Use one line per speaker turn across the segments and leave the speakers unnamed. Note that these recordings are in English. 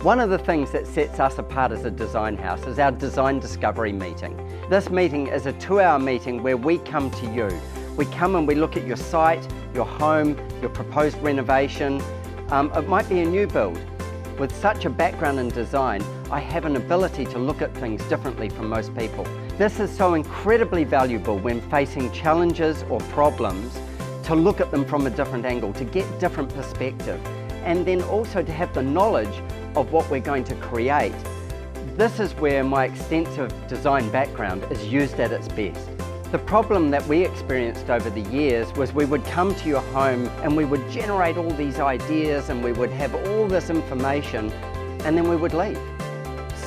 One of the things that sets us apart as a design house is our design discovery meeting. This meeting is a 2-hour meeting where we come to you. We come and we look at your site, your home, your proposed renovation. It might be a new build. With such a background in design, I have an ability to look at things differently from most people. This is so incredibly valuable when facing challenges or problems, to look at them from a different angle, to get different perspective, and then also to have the knowledge of what we're going to create. This is where my extensive design background is used at its best. The problem that we experienced over the years was we would come to your home and we would generate all these ideas and we would have all this information and then we would leave.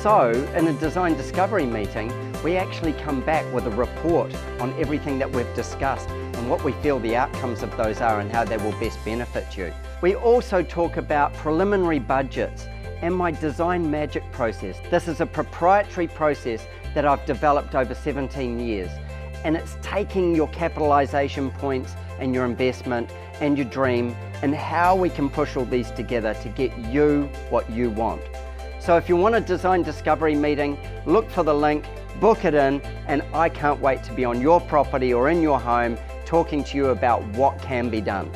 So in a design discovery meeting, we actually come back with a report on everything that we've discussed and what we feel the outcomes of those are and how they will best benefit you. We also talk about preliminary budgets and my design magic process. This is a proprietary process that I've developed over 17 years. And it's taking your capitalization points and your investment and your dream and how we can push all these together to get you what you want. So if you want a design discovery meeting, look for the link, book it in, and I can't wait to be on your property or in your home talking to you about what can be done.